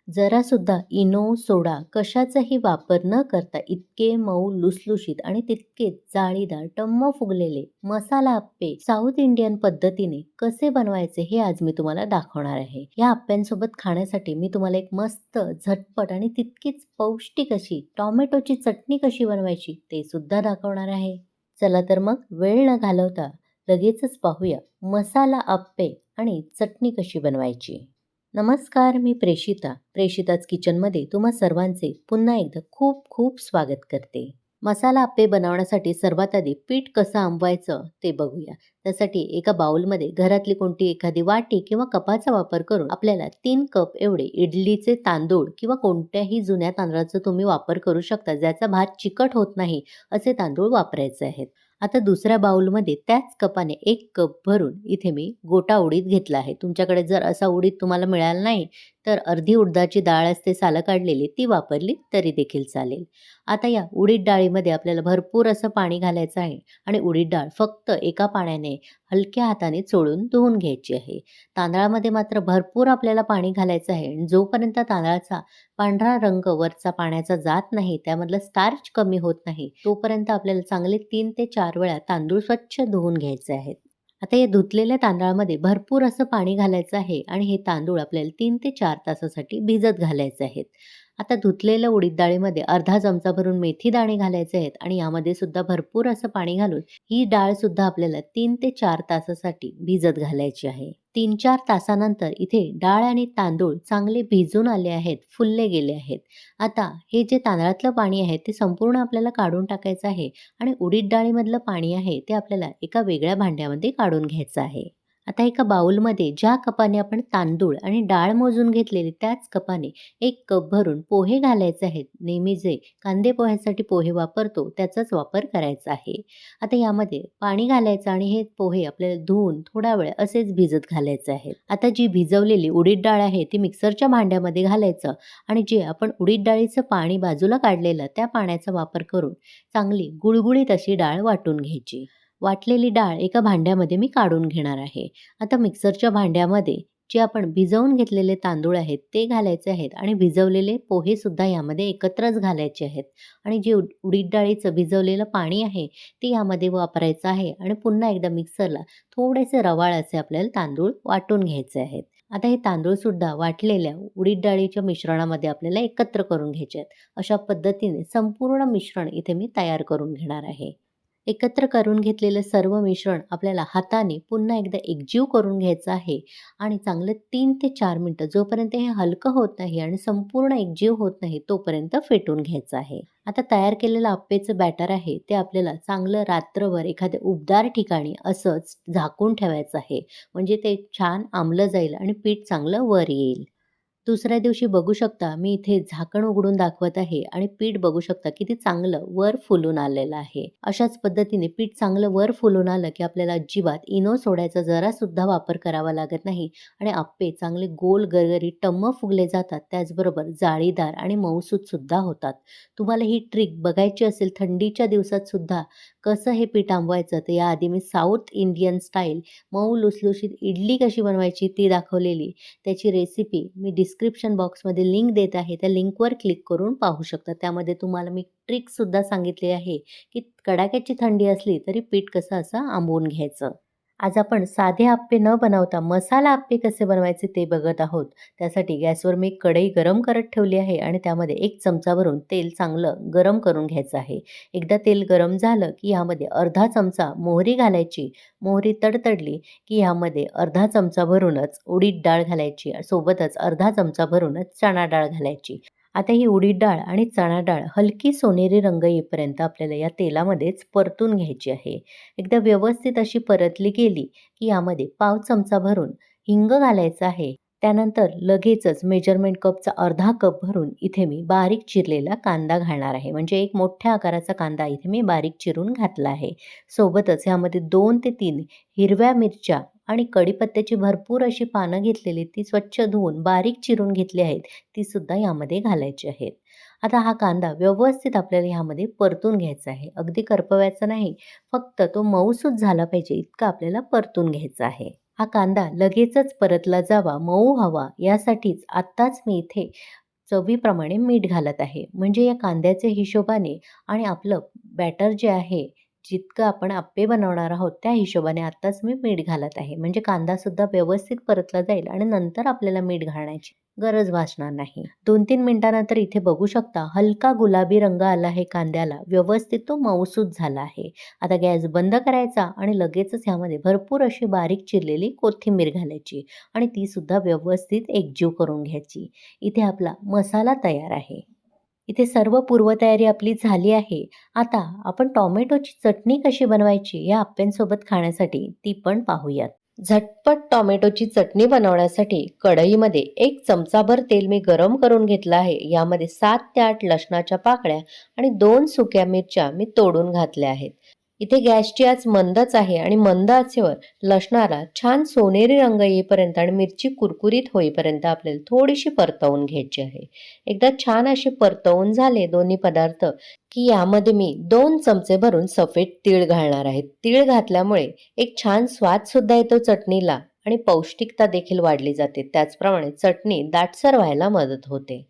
जरा सुद्धा इनो, सोडा कशाचाही वापर न करता इतके मऊ, लुसलुशीत आणि तितकेच जाळीदार, टम्म फुगलेले मसाला आप्पे साऊथ इंडियन पद्धतीने कसे बनवायचे हे आज मी तुम्हाला दाखवणार आहे. या आप्प्यांसोबत खाण्यासाठी मी तुम्हाला एक मस्त, झटपट आणि तितकीच पौष्टिक अशी टोमॅटोची चटणी कशी बनवायची ते सुद्धा दाखवणार आहे. चला तर मग वेळ न घालवता लगेचच पाहूया मसाला आप्पे आणि चटणी कशी बनवायची. नमस्कार, मी प्रेषिताच किचनमध्ये तुम्हा सर्वांचे पुन्हा एकदा खूप खूप स्वागत करते. मसाला आप्पे बनवण्यासाठी सर्वात आधी पीठ कसं आंबवायचं ते बघूया. त्यासाठी एका बाउलमध्ये घरातली कोणती एखादी वाटी किंवा कपाचा वापर करून आपल्याला 3 कप एवढे इडलीचे तांदूळ किंवा कोणत्याही जुन्या तांदळाचा तुम्ही वापर करू शकता, ज्याचा भात चिकट होत नाही असे तांदूळ वापरायचे आहेत. आता दुसऱ्या बाउलमध्ये त्याच कपाने 1 कप भरून इथे मी गोटा उडीद घेतला आहे. तुमच्याकडे जर असा उडीद तुम्हाला मिळाला नाही तर अर्धी उडदाची डाळ असते सालं काढलेली, ती वापरली तरी देखील चालेल. आता या उडीद डाळीमध्ये आपल्याला भरपूर असं पाणी घालायचं आहे आणि उडीद डाळ फक्त एका पाण्याने हलक्या हाताने चोळून धुवून घ्यायची आहे. तांदळामध्ये मात्र भरपूर आपल्याला पाणी घालायचं आहे आणि जोपर्यंत तांदळाचा पांढरा रंग वरचा पाण्याचा जात नाही, त्यामधलं स्टार्च कमी होत नाही, तोपर्यंत आपल्याला चांगले 3 ते 4 वेळा तांदूळ स्वच्छ धुवून घ्यायचे आहेत. आता या धुतलेल्या तांदळामध्ये भरपूर असं पाणी घालायचं आहे आणि हे तांदूळ आपल्याला 3 ते 4 तासासाठी भिजत घालायचे आहेत. आता धुतलेल्या उडीद डाळीमध्ये अर्धा चमचा भरून मेथी दाणे घालायचे आहेत आणि यामध्ये सुद्धा भरपूर असं पाणी घालून ही डाळ सुद्धा आपल्याला 3 ते 4 तासासाठी भिजत घालायची आहे. 3-4 तासानंतर इथे डाळ आणि तांदूळ चांगले भिजून आले आहेत, फुलले गेले आहेत. आता हे जे तांदळातलं पाणी आहे ते संपूर्ण आपल्याला काढून टाकायचं आहे आणि उडीद डाळीमधलं पाणी आहे ते आपल्याला एका वेगळ्या भांड्यामध्ये काढून घ्यायचं आहे. आता एका बाउलमध्ये ज्या कपाने आपण तांदूळ आणि डाळ मोजून घेतलेली त्याच कपाने 1 कप भरून पोहे घालायचे आहेत. नेहमी जे कांदे पोह्यासाठी पोहे वापरतो त्याचाच वापर करायचा आहे. आता यामध्ये पाणी घालायचं आणि हे पोहे आपल्याला धुवून थोडा वेळ असेच भिजत घालायचे आहेत. आता जी भिजवलेली उडीद डाळ आहे ती मिक्सरच्या भांड्यामध्ये घालायचं आणि जे आपण उडीद डाळीचं पाणी बाजूला काढलेलं त्या पाण्याचा वापर करून चांगली गुळगुळीत अशी डाळ वाटून घ्यायची. वाटलेली डाळ एका भांड्यामध्ये मी काढून घेणार आहे. आता मिक्सरच्या भांड्यामध्ये जे आपण भिजवून घेतलेले तांदूळ आहेत ते घालायचे आहेत आणि भिजवलेले पोहे सुद्धा यामध्ये एकत्रच घालायचे आहेत आणि जे उडीद डाळीचं भिजवलेलं पाणी आहे ते यामध्ये वापरायचं आहे आणि पुन्हा एकदा मिक्सरला थोडेसे रवाळ असे आपल्याला तांदूळ वाटून घ्यायचे आहेत. आता हे तांदूळ सुद्धा वाटलेल्या उडीद डाळीच्या मिश्रणामध्ये आपल्याला एकत्र करून घ्यायचे आहेत. अशा पद्धतीने संपूर्ण मिश्रण इथे मी तयार करून घेणार आहे. एकत्र करून घेतलेलं सर्व मिश्रण आपल्याला हाताने पुन्हा एकदा एकजीव करून घ्यायचं आहे आणि चांगलं 3 ते 4 मिनिटं जोपर्यंत हे हलकं होत नाही आणि संपूर्ण एकजीव होत नाही तोपर्यंत फेटून घ्यायचं आहे. आता तयार केलेलं आप्पेचं बॅटर आहे ते आपल्याला चांगलं रात्रभर एखाद्या उबदार ठिकाणी असंच झाकून ठेवायचं आहे. म्हणजे ते छान आंबलं जाईल आणि पीठ चांगलं वर येईल. दुसऱ्या दिवशी बघू शकता मी इथे झाकण उघडून दाखवत आहे आणि पीठ बघू शकता किती चांगलं वर फुलून आलेलं आहे. अशाच पद्धतीने पीठ चांगलं वर फुलून आलं की आपल्याला अजिबात इनो सोड्याचा जरा सुद्धा वापर करावा लागत नाही आणि आप्पे चांगले गोल गरगरीत टम्म फुगले जातात. त्याचबरोबर जाळीदार आणि मऊसूत सुद्धा होतात. तुम्हाला ही ट्रिक बघायची असेल थंडीच्या दिवसात सुद्धा कसं हे पीठ आंबवायचं, तर याआधी मी साऊथ इंडियन स्टाईल मऊ लुसलुशीत इडली कशी बनवायची ती दाखवलेली. त्याची रेसिपी मी डिस्क्रिप्शन बॉक्समध्ये लिंक देत आहे. त्या लिंकवर क्लिक करून पाहू शकता. त्यामध्ये तुम्हाला मी ट्रिकसुद्धा सांगितली आहे की कडाक्याची थंडी असली तरी पीठ कसं असं आंबवून घ्यायचं. आज आपण साधे आप्पे न बनवता मसाला आप्पे कसे बनवायचे ते बघत आहोत. त्यासाठी गॅसवर मी एक कढई गरम करत ठेवली आहे आणि त्यामध्ये 1 चमचा भरून तेल चांगलं गरम करून घ्यायचं आहे. एकदा तेल गरम झालं की यामध्ये अर्धा चमचा मोहरी घालायची. मोहरी तडतडली की यामध्ये अर्धा चमचा भरूनच उडीद डाळ घालायची. सोबतच अर्धा चमचा भरूनच चणा डाळ घालायची. आता ही उडीद डाळ आणि चणा डाळ हलकी सोनेरी रंग येईपर्यंत आपल्याला या तेलामध्येच परतून घ्यायची आहे. एकदा व्यवस्थित अशी परतली गेली की यामध्ये पाव चमचा भरून हिंग घालायचं आहे. त्यानंतर लगेचच मेजरमेंट कपचा अर्धा कप भरून इथे मी बारीक चिरलेला कांदा घालणार आहे. म्हणजे एक मोठ्या आकाराचा कांदा इथे मी बारीक चिरून घातला आहे. सोबतच यामध्ये 2 ते 3 हिरव्या मिरच्या आणि कढीपत्त्याची भरपूर अशी पानं घेतलेली ती स्वच्छ धुवून बारीक चिरून घेतली आहेत. ती सुद्धा यामध्ये घालायची आहेत. आता हा कांदा व्यवस्थित आपल्याला ह्यामध्ये परतून घ्यायचा आहे. अगदी करपवायचा नाही, फक्त तो मऊसूत झाला पाहिजे इतका आपल्याला परतून घ्यायचा आहे. हा कांदा लगेचच परतला जावा, मऊ हवा यासाठीच आत्ताच मी इथे चवीप्रमाणे मीठ घालत आहे. म्हणजे या कांद्याच्या हिशोबाने आणि आपलं बॅटर जे आहे, जितकं आपण अप्पे बनवणार आहोत त्या हिशोबाने आत्ताच मी मीठ घालत आहे. म्हणजे कांदासुद्धा व्यवस्थित परतला जाईल आणि नंतर आपल्याला मीठ घालण्याची गरज भासणार नाही. 2-3 मिनिटानंतर इथे बघू शकता हलका गुलाबी रंग आला आहे कांद्याला. व्यवस्थित तो मऊसूत झाला आहे. आता गॅस बंद करायचा आणि लगेचच ह्यामध्ये भरपूर अशी बारीक चिरलेली कोथिंबीर घालायची आणि ती सुद्धा व्यवस्थित एकजीव करून घ्यायची. इथे आपला मसाला तयार आहे. इथे सर्व पूर्वतयारी आपली झाली आहे. आता आपण टोमॅटोची चटणी कशी बनवायची या अप्प्यांसोबत खाण्यासाठी ती पण पाहूयात. झटपट टोमॅटोची चटणी बनवण्यासाठी कढईमध्ये 1 चमचाभर तेल मी गरम करून घेतलं आहे. यामध्ये 7 ते 8 लसणाच्या पाकळ्या आणि 2 सुक्या मिरच्या मी तोडून घातल्या आहेत. इथे गॅसची आच मंदच आहे आणि मंद आचेवर लसणाला छान सोनेरी रंग येईपर्यंत आणि मिरची कुरकुरीत होईपर्यंत आपल्याला थोडीशी परतवून घ्यायची आहे. एकदा छान अशी परतवून झाले दोन्ही पदार्थ की यामध्ये मी 2 चमचे भरून सफेद तीळ घालणार आहे. तीळ घातल्यामुळे एक छान स्वाद सुद्धा येतो चटणीला आणि पौष्टिकता देखील वाढली जाते. त्याचप्रमाणे चटणी दाटसर व्हायला मदत होते.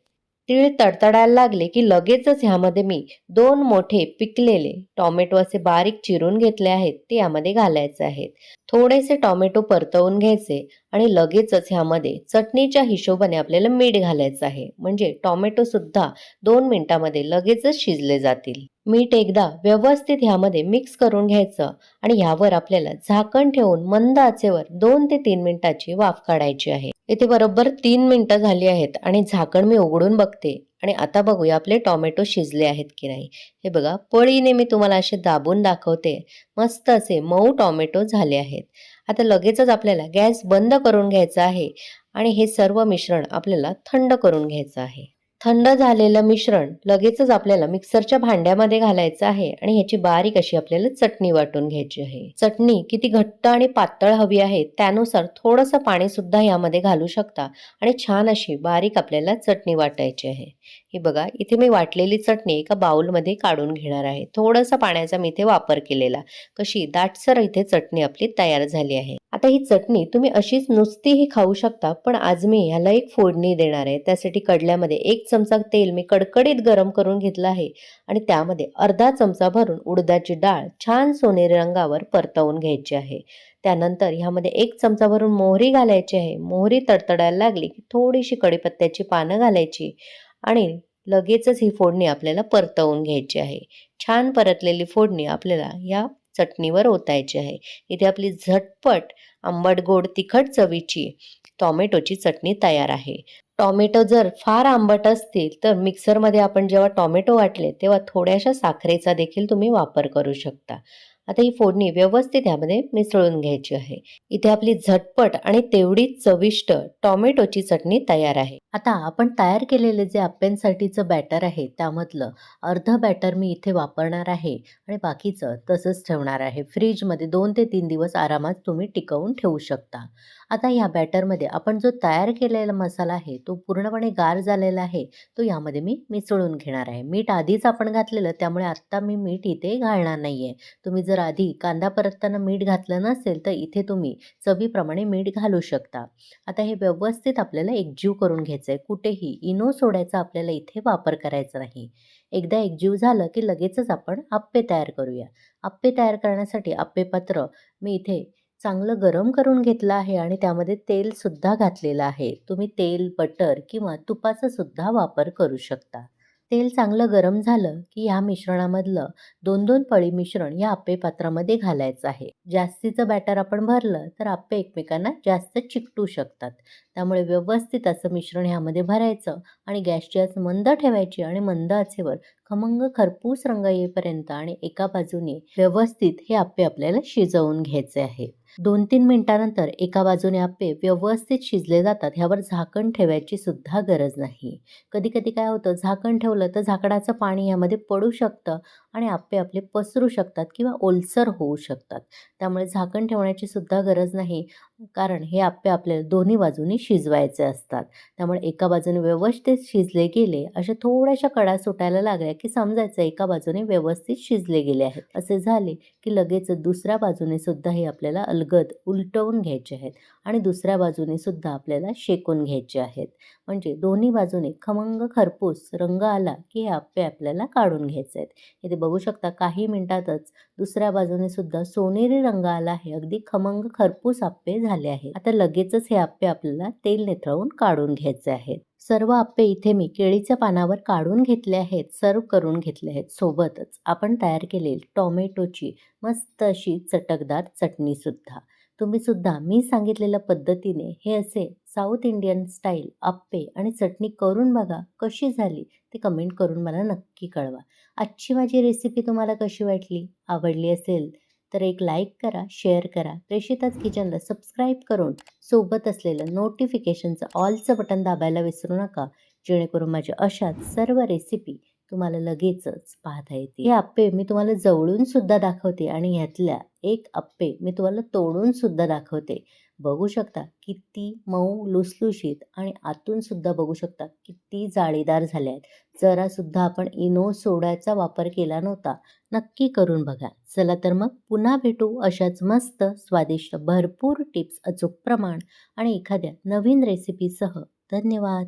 तीळ तडतडायला लागले की लगेचच ह्यामध्ये मी 2 मोठे पिकलेले टोमॅटो असे बारीक चिरून घेतले आहेत ते यामध्ये घालायचे आहेत. थोडेसे टोमॅटो परतवून घ्यायचे आणि लगेचच ह्यामध्ये चटणीच्या हिशोबाने आपल्याला मीठ घालायचं आहे. म्हणजे टोमॅटो सुद्धा 2 मिनिटामध्ये लगेचच शिजले जातील. मीठ एकदा व्यवस्थित ह्यामध्ये मिक्स करून घ्यायचं आणि ह्यावर आपल्याला झाकण ठेवून मंद आचेवर 2 ते 3 मिनिटाची वाफ काढायची आहे. इथे बरोबर 3 मिनिटं झाली आहेत आणि झाकण मी उघडून बघते आणि आता बघूया आपले टोमॅटो शिजले आहेत की नाही. हे बघा पळीने मी तुम्हाला असे दाबून दाखवते. मस्त असे मऊ टोमॅटो झाले आहेत. आता लगेचच आपल्याला गॅस बंद करून घ्यायचा आहे आणि हे सर्व मिश्रण आपल्याला थंड करून घ्यायचं आहे. थंड झालेलं मिश्रण लगेचच आपल्याला मिक्सरच्या भांड्यामध्ये घालायचं आहे आणि ह्याची बारीक अशी आपल्याला चटणी वाटून घ्यायची आहे. चटणी किती घट्ट आणि पातळ हवी आहे त्यानुसार थोडंसं पाणी सुद्धा यामध्ये घालू शकता आणि छान अशी बारीक आपल्याला चटणी वाटायची आहे. ही बघा इथे मी वाटलेली चटणी एका बाउलमध्ये काढून घेणार आहे. थोडासा पाण्याचा मी इथे वापर केलेला. कशी दाटसर इथे चटणी आपली तयार झाली आहे. आता ही चटणी तुम्ही अशीच नुसतीही खाऊ शकता, पण आज मी ह्याला एक फोडणी देणार आहे. त्यासाठी कढल्यामध्ये 1 चमचा तेल मी कडकडीत गरम करून घेतलं आहे आणि त्यामध्ये अर्धा चमचा भरून उडदाची डाळ छान सोनेरी रंगावर परतवून घ्यायची आहे. त्यानंतर ह्यामध्ये 1 चमचा भरून मोहरी घालायची आहे. मोहरी तडतडायला लागली की थोडीशी कढीपत्त्याची पानं घालायची आणि लगेचच ही फोडणी आपल्याला परतवून घ्यायची आहे. छान परतलेली फोडणी आपल्याला या चटणीवर ओतायची आहे. इथे आपली झटपट आंबट गोड तिखट चवीची टोमॅटोची चटणी तयार आहे. टोमॅटो जर फार आंबट असतील तर मिक्सरमध्ये आपण जेव्हा टोमॅटो वाटले तेव्हा थोड्याशा साखरेचा देखील तुम्ही वापर करू शकता. आता ही फोडणी व्यवस्थित यामध्ये मिसळून घ्यायची आहे. इथे आपली झटपट आणि तेवढीच चविष्ट टोमॅटोची चटणी तयार आहे. आता आपण तयार केलेले जे अप्प्यांसाठीचं बॅटर आहे त्यामधलं अर्धं बॅटर मी इथे वापरणार आहे आणि बाकीचं तसंच ठेवणार आहे. फ्रीजमध्ये 2 ते 3 दिवस आरामात तुम्ही टिकवून ठेवू शकता. आता ह्या बॅटरमध्ये आपण जो तयार केलेला मसाला आहे तो पूर्णपणे गार झालेला आहे. तो यामध्ये मी मिसळून घेणार आहे. मीठ आधीच आपण घातलेलं त्यामुळे आत्ता मी मीठ इथे घालणार नाहीये. तुम्ही जर आधी कांदा परतताना मीठ घातलं नसेल तर इथे तुम्ही चवीप्रमाणे मीठ घालू शकता. आता हे व्यवस्थित आपल्याला एकजीव करून घ्यायचं आहे. कुठेही इनो सोडायचा आपल्याला इथे वापर करायचा नाही. एकदा एकजीव झालं की लगेचच आपण अप्पे तयार करूया. अप्पे तयार करण्यासाठी अप्पे पात्र मी इथे चांगलं गरम करून घेतलं आहे आणि त्यामध्ये तेल सुद्धा घातलेलं आहे. तुम्ही तेल, बटर किंवा तुपाचा सुद्धा वापर करू शकता. तेल चांगलं गरम झालं की ह्या मिश्रणामधलं 2-2 पळी मिश्रण या अप्पे पात्रामध्ये घालायचं आहे. जास्तीचं बॅटर आपण भरलं तर अप्पे एकमेकांना जास्त चिकटू शकतात. त्यामुळे व्यवस्थित असं मिश्रण ह्यामध्ये भरायचं आणि गॅसची आच मंद ठेवायची आणि मंद आचेवर खमंग खरपूस रंग येईपर्यंत आणि एका बाजूने व्यवस्थित हे अप्पे आपल्याला शिजवून घ्यायचे आहे. 2-3 मिनिटानंतर एका बाजूने अप्पे व्यवस्थित शिजले जातात. ह्यावर झाकण ठेवायची सुद्धा गरज नाही. कधी-कधी काय होतं झाकण ठेवलं तर झाकणाचं पाणी यामध्ये पडू शकतं आणि अप्पे आपले पसरू शकतात किंवा ओलसर होऊ शकतात. त्यामुळे झाकण ठेवण्याची सुद्धा गरज नाही. कारण हे आप्पे आपल्याला दोन्ही बाजूनी शिजवायचे असतात. त्यामुळे एका बाजूने व्यवस्थित शिजले गेले, अशा थोड्याशा कडा सुटायला लागल्या, की समजायचं एका बाजूने व्यवस्थित शिजले गेले आहेत. असे झाले, की लगेच दुसऱ्या बाजूने सुद्धा हे आपल्याला अलगद उलटवून घ्यायचे आहेत आणि दुसऱ्या बाजूने सुद्धा आपल्याला शेकून घ्यायचे आहेत. म्हणजे दोन्ही बाजूने खमंग खरपूस रंग आला, की हे आप्पे आपल्याला काढून घ्यायचे आहेत. इथे बघू शकता काही मिनिटातच दुसऱ्या बाजूने सुद्धा सोनेरी रंग आला आहे. अगदी खमंग खरपूस आप्पे झाले आहेत. आता लगेचच हे आप्पे आपल्याला तेल निथळून काढून घ्यायचे आहेत. सर्व आप्पे इथे मी केळीच्या पानावर काढून घेतले आहेत, सर्व करून घेतले आहेत. सोबतच आपण तयार केलेली टोमॅटोची मस्त अशी चटकदार चटणी सुद्धा. तुम्ही सुद्धा मी सांगितलेल्या पद्धतीने हे असे साऊथ इंडियन स्टाईल आप्पे आणि चटणी करून बघा. कशी झाली ते कमेंट करून मला नक्की कळवा. आजची माझी रेसिपी तुम्हाला कशी वाटली? आवडली असेल तर एक लाईक करा, शेअर करा. प्रेषिताच किचनला सबस्क्राईब करून सोबत असलेलं नोटिफिकेशनचं ऑलचं बटन दाबायला विसरू नका, जेणेकरून माझ्या अशाच सर्व रेसिपी तुम्हाला लगेचच पाहता येतील. हे आप्पे मी तुम्हाला जवळून सुद्धा दाखवते आणि ह्यातल्या एक आप्पे मी तुम्हाला तोडून सुद्धा दाखवते. बघू शकता किती मऊ लुसलुशीत आणि आतून सुद्धा बघू शकता किती जाळीदार झाले आहेत. जरा सुद्धा आपण इनो सोड्याचा वापर केला नव्हता. नक्की करून बघा. चला तर मग पुन्हा भेटू अशाच मस्त स्वादिष्ट भरपूर टिप्स, अचूक प्रमाण आणि एखाद्या नवीन रेसिपीसह. धन्यवाद.